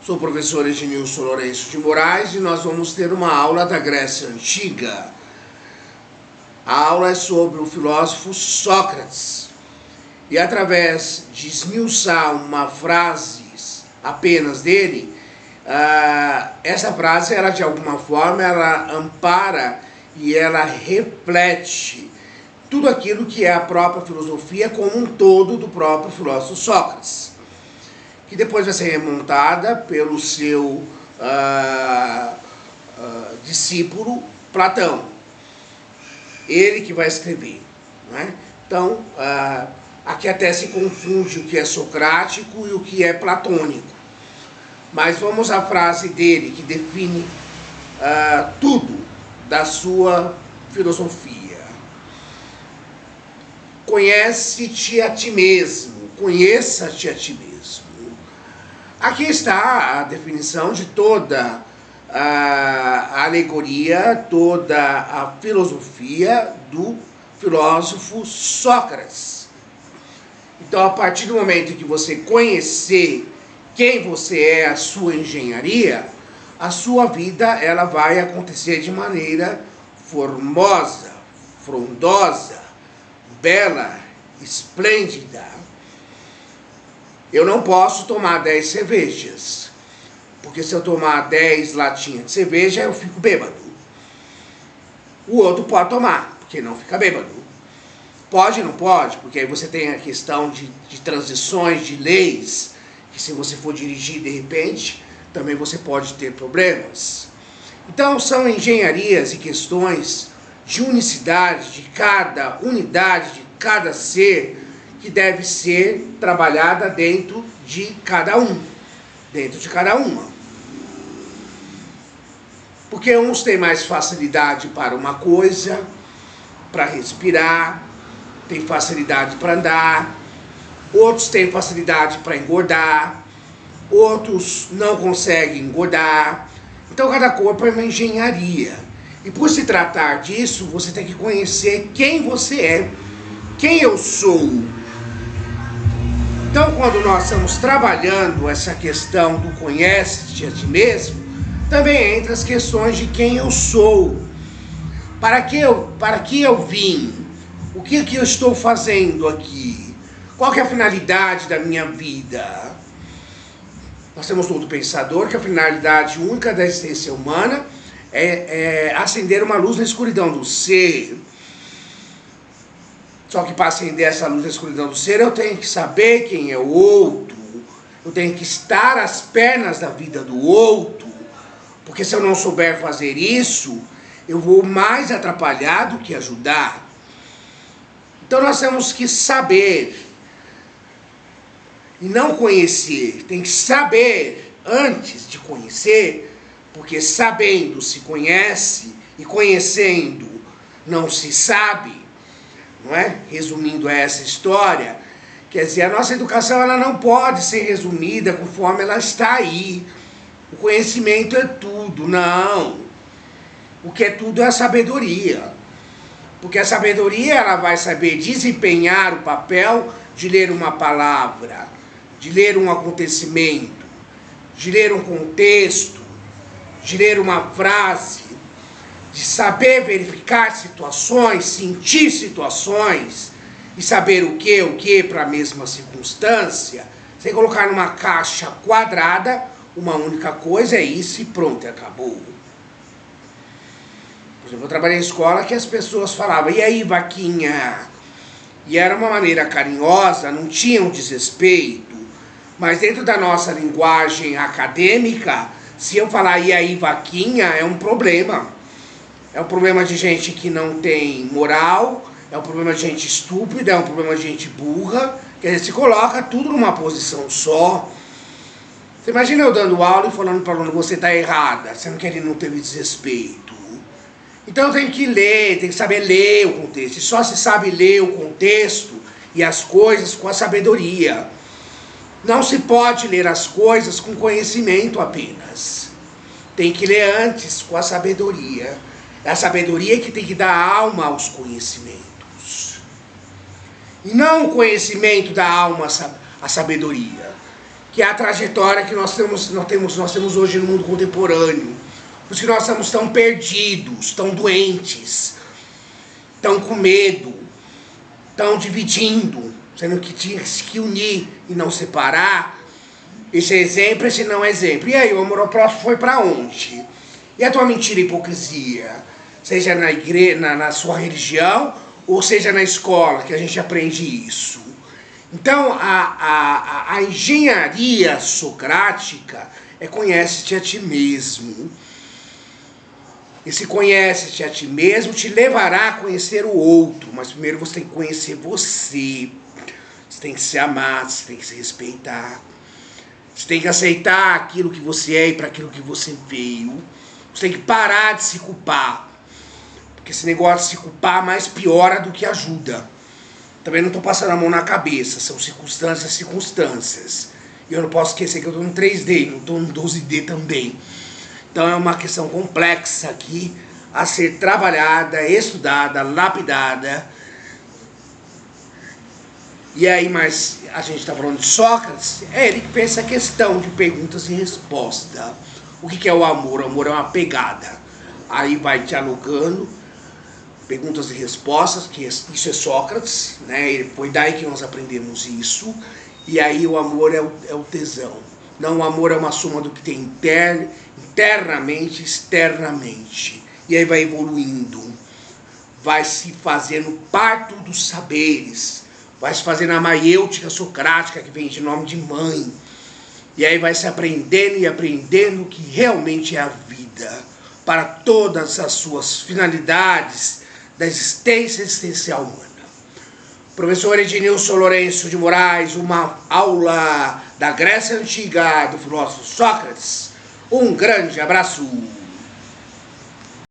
Sou o professor Ednilson Lourenço de Moraes e nós vamos ter uma aula da Grécia Antiga. A aula é sobre o filósofo Sócrates. E através de esmiuçar uma frase apenas dele, essa frase, ela de alguma forma, ela ampara e ela reflete tudo aquilo que é a própria filosofia como um todo do próprio filósofo Sócrates, que depois vai ser remontada pelo seu discípulo Platão. Ele que vai escrever, não é? Então, aqui até se confunde o que é socrático e o que é platônico. Mas vamos à frase dele, que define tudo da sua filosofia. Conhece-te a ti mesmo, conheça-te a ti mesmo. Aqui está a definição de toda a alegoria, toda a filosofia do filósofo Sócrates. Então, a partir do momento que você conhecer quem você é, a sua engenharia, a sua vida ela vai acontecer de maneira formosa, frondosa, bela, esplêndida. Eu não posso tomar 10 cervejas, porque se eu tomar 10 latinhas de cerveja, eu fico bêbado. O outro pode tomar, porque não fica bêbado. Pode ou não pode? Porque aí você tem a questão de transições, de leis, que se você for dirigir de repente, também você pode ter problemas. Então são engenharias e questões de unicidade, de cada unidade, de cada ser, que deve ser trabalhada dentro de cada um, dentro de cada uma. Porque uns têm mais facilidade para uma coisa, para respirar, tem facilidade para andar, outros têm facilidade para engordar, outros não conseguem engordar. Então cada corpo é uma engenharia. E por se tratar disso, você tem que conhecer quem você é, quem eu sou. Então, quando nós estamos trabalhando essa questão do conhece-te a ti mesmo, também entra as questões de quem eu sou. Para que eu vim? O que eu estou fazendo aqui? Qual que é a finalidade da minha vida? Nós temos todo pensador que a finalidade única da existência humana é acender uma luz na escuridão do ser. Só que para acender essa luz na escuridão do ser, eu tenho que saber quem é o outro. Eu tenho que estar às pernas da vida do outro. Porque se eu não souber fazer isso, eu vou mais atrapalhar do que ajudar. Então nós temos que saber e não conhecer. Tem que saber antes de conhecer, porque sabendo se conhece e conhecendo não se sabe. Não é? Resumindo essa história, quer dizer, a nossa educação ela não pode ser resumida conforme ela está aí. O conhecimento é tudo, não. O que é tudo é a sabedoria. Porque a sabedoria ela vai saber desempenhar o papel de ler uma palavra, de ler um acontecimento, de ler um contexto, de ler uma frase, de saber verificar situações, sentir situações e saber o que para a mesma circunstância, sem colocar numa caixa quadrada uma única coisa, é isso e pronto, acabou. Por exemplo, eu trabalhei em escola que as pessoas falavam, e aí, vaquinha? E era uma maneira carinhosa, não tinha um desrespeito, mas dentro da nossa linguagem acadêmica, se eu falar e aí, vaquinha, é um problema. É um problema de gente que não tem moral, é um problema de gente estúpida, é um problema de gente burra, quer dizer, se coloca tudo numa posição só. Você imagina eu dando aula e falando para o aluno, você está errada, sendo que ele não teve desrespeito. Então eu tenho que ler, tenho que saber ler o contexto, e só se sabe ler o contexto e as coisas com a sabedoria. Não se pode ler as coisas com conhecimento apenas. Tem que ler antes com a sabedoria. É a sabedoria que tem que dar alma aos conhecimentos. E não o conhecimento dá alma à sabedoria. que é a trajetória que nós temos hoje no mundo contemporâneo. Por isso que nós estamos tão perdidos, tão doentes, tão com medo, tão dividindo, sendo que tinha que unir e não separar. Esse é exemplo, esse não é exemplo. E aí, o amor ao próximo foi para onde? E a tua mentira e hipocrisia? Seja na igreja, na sua religião, ou seja na escola, que a gente aprende isso. Então, a engenharia socrática é conhece-te a ti mesmo. Esse conhece-te a ti mesmo te levará a conhecer o outro, mas primeiro você tem que conhecer você. Você tem que se amar, você tem que se respeitar. Você tem que aceitar aquilo que você é e para aquilo que você veio. Você tem que parar de se culpar. Porque esse negócio de se culpar mais piora do que ajuda. Também não estou passando a mão na cabeça. São circunstâncias. E eu não posso esquecer que eu estou no 3D, não estou no 12D também. Então é uma questão complexa aqui a ser trabalhada, estudada, lapidada. E aí, mas a gente está falando de Sócrates, é ele que pensa a questão de perguntas e respostas. O que é o amor? O amor é uma pegada. Aí vai dialogando, perguntas e respostas, que isso é Sócrates, né? Foi daí que nós aprendemos isso. E aí o amor é o tesão. Não, o amor é uma soma do que tem internamente, externamente. E aí vai evoluindo, vai se fazendo parto dos saberes, vai se fazendo a maiêutica socrática, que vem de nome de mãe. E aí vai se aprendendo e aprendendo o que realmente é a vida, para todas as suas finalidades da existência existencial humana. Professor Ednilson Lourenço de Moraes, uma aula da Grécia Antiga do filósofo Sócrates. Um grande abraço.